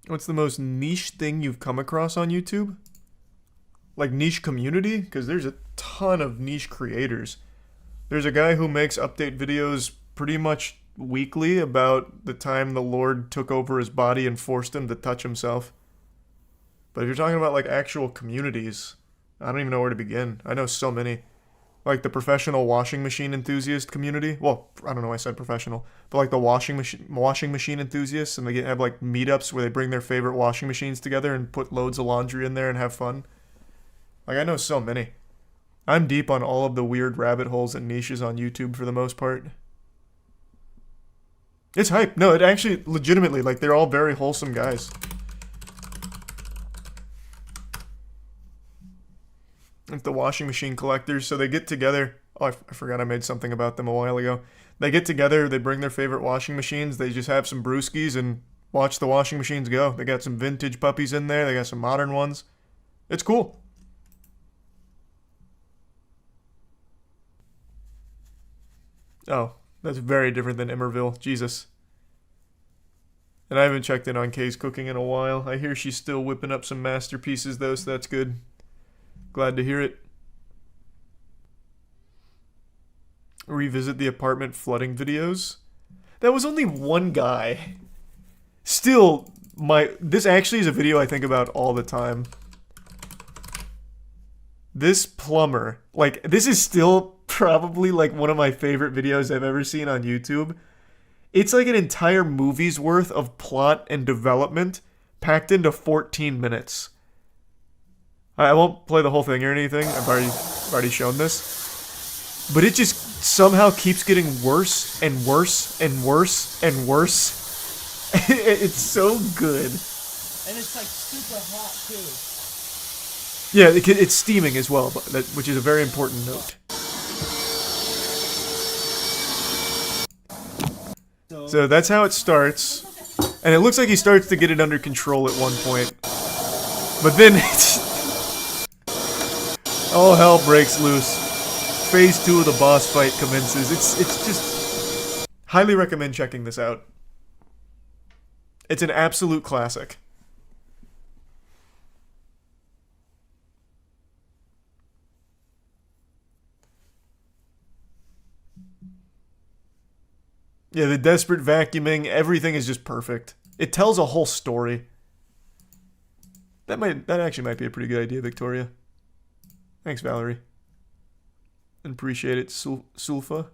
What's the most niche thing you've come across on YouTube? Like niche community? Because there's a ton of niche creators. There's a guy who makes update videos pretty much weekly about the time the Lord took over his body and forced him to touch himself. But if you're talking about like actual communities, I don't even know where to begin. I know so many. Like the professional washing machine enthusiast community. Well, I don't know why I said professional, but like the washing machine enthusiasts, and they have like meetups where they bring their favorite washing machines together and put loads of laundry in there and have fun. Like I know so many. I'm deep on all of the weird rabbit holes and niches on YouTube for the most part. It's hype. No, it actually legitimately, like they're all very wholesome guys. Like the washing machine collectors, so they get together. Oh, I forgot I made something about them a while ago. They get together, they bring their favorite washing machines, they just have some brewskis and watch the washing machines go. They got some vintage puppies in there, they got some modern ones. It's cool. Oh, that's very different than Emerville. Jesus. And I haven't checked in on Kay's cooking in a while. I hear she's still whipping up some masterpieces though, so that's good. Glad to hear it. Revisit the apartment flooding videos. That was only one guy. Still, this actually is a video I think about all the time. This plumber, like, this is still probably like one of my favorite videos I've ever seen on YouTube. It's like an entire movie's worth of plot and development packed into 14 minutes. I won't play the whole thing or anything. I've already shown this. But it just somehow keeps getting worse and worse and worse and worse. It's so good. And it's like super hot too. Yeah, it's steaming as well, which is a very important note. So that's how it starts. And it looks like he starts to get it under control at one point. But then all hell breaks loose. Phase 2 of the boss fight commences. It's just highly recommend checking this out. It's an absolute classic. Yeah, the desperate vacuuming, everything is just perfect. It tells a whole story. That actually might be a pretty good idea, Victoria. Thanks, Valerie. Appreciate it, Sulfa.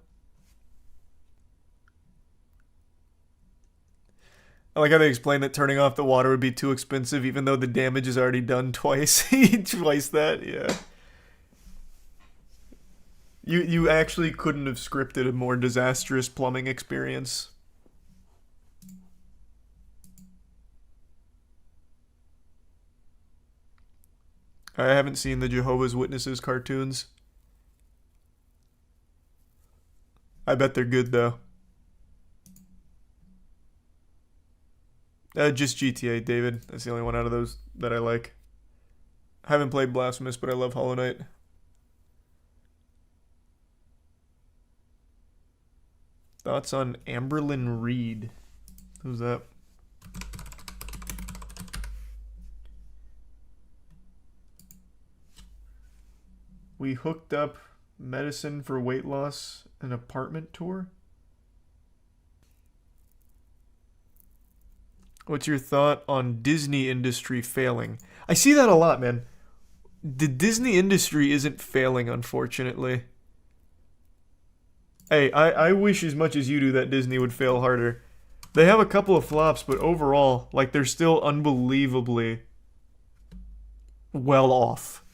I like how they explain that turning off the water would be too expensive, even though the damage is already done twice. Twice that, yeah. You actually couldn't have scripted a more disastrous plumbing experience. I haven't seen the Jehovah's Witnesses cartoons. I bet they're good, though. Just GTA, David. That's the only one out of those that I like. I haven't played Blasphemous, but I love Hollow Knight. Thoughts on Amberlyn Reed? Who's that? We hooked up medicine for weight loss, an apartment tour. What's your thought on Disney industry failing? I see that a lot, man. The Disney industry isn't failing, unfortunately. Hey, I wish as much as you do that Disney would fail harder. They have a couple of flops, but overall, like, they're still unbelievably well off.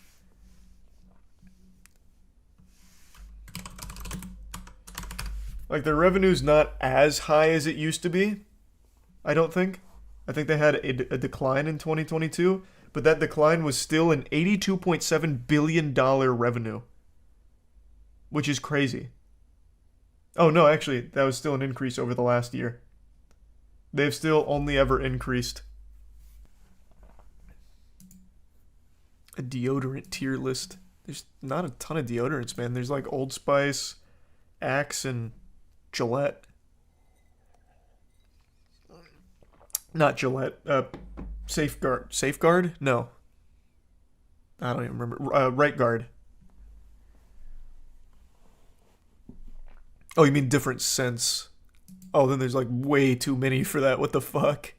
Like, their revenue's not as high as it used to be, I don't think. I think they had a decline in 2022, but that decline was still an $82.7 billion revenue, which is crazy. Oh, no, actually, that was still an increase over the last year. They've still only ever increased. A deodorant tier list. There's not a ton of deodorants, man. There's like Old Spice, Axe, and Gillette. Not Gillette. Safeguard. Safeguard? No. I don't even remember. Right guard. Oh, you mean different sense. Oh, then there's like way too many for that. What the fuck?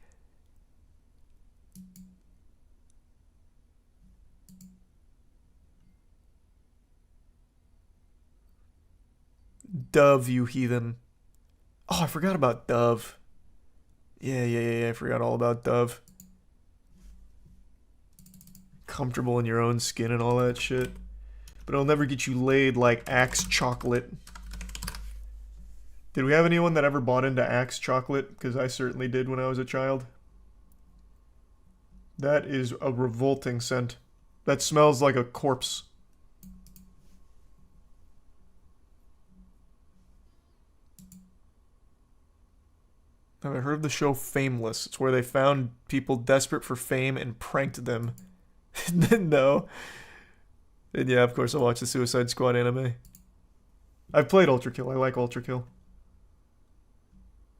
Dove, you heathen. Oh, I forgot about Dove. Yeah, I forgot all about Dove. Comfortable in your own skin and all that shit. But it'll never get you laid like Axe chocolate. Did we have anyone that ever bought into Axe chocolate? Because I certainly did when I was a child. That is a revolting scent. That smells like a corpse. Have I heard of the show Fameless? It's where they found people desperate for fame and pranked them. No. And yeah, of course I'll watch the Suicide Squad anime. I've played Ultra Kill. I like Ultra Kill.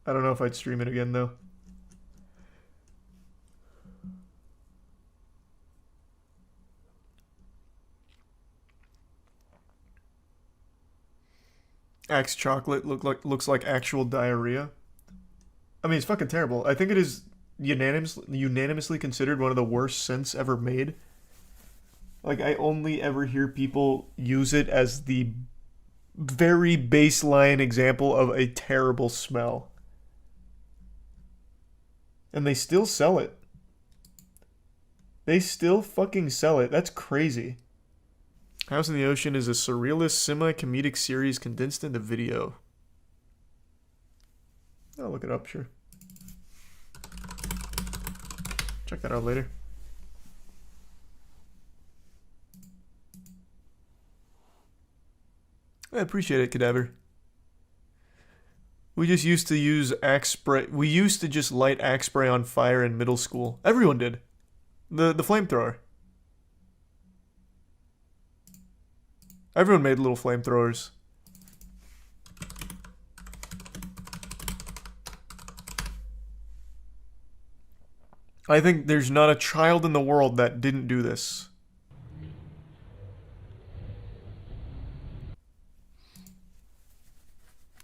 I don't know if I'd stream it again though. Axe chocolate looks like actual diarrhea. I mean, it's fucking terrible. I think it is unanimously considered one of the worst scents ever made. Like, I only ever hear people use it as the very baseline example of a terrible smell. And they still sell it. They still fucking sell it. That's crazy. House in the Ocean is a surrealist, semi-comedic series condensed into video. I'll look it up, sure. Check that out later. I appreciate it, Cadaver. We just used to use Axe spray. We used to just light Axe spray on fire in middle school. Everyone did. The flamethrower. Everyone made little flamethrowers. I think there's not a child in the world that didn't do this.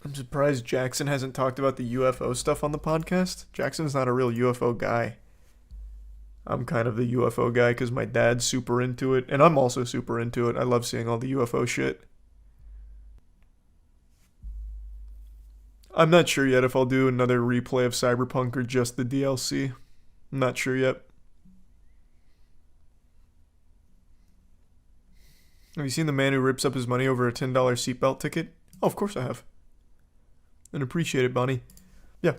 I'm surprised Jackson hasn't talked about the UFO stuff on the podcast. Jackson's not a real UFO guy. I'm kind of the UFO guy because my dad's super into it, and I'm also super into it. I love seeing all the UFO shit. I'm not sure yet if I'll do another replay of Cyberpunk or just the DLC. I'm not sure yet. Have you seen the man who rips up his money over a $10 seatbelt ticket? Oh, of course I have. And appreciate it, Bonnie. Yeah.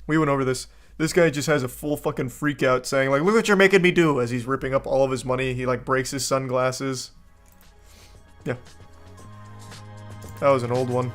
We went over this. This guy just has a full fucking freak out saying, like, look what you're making me do, as he's ripping up all of his money. He, like, breaks his sunglasses. Yeah. That was an old one.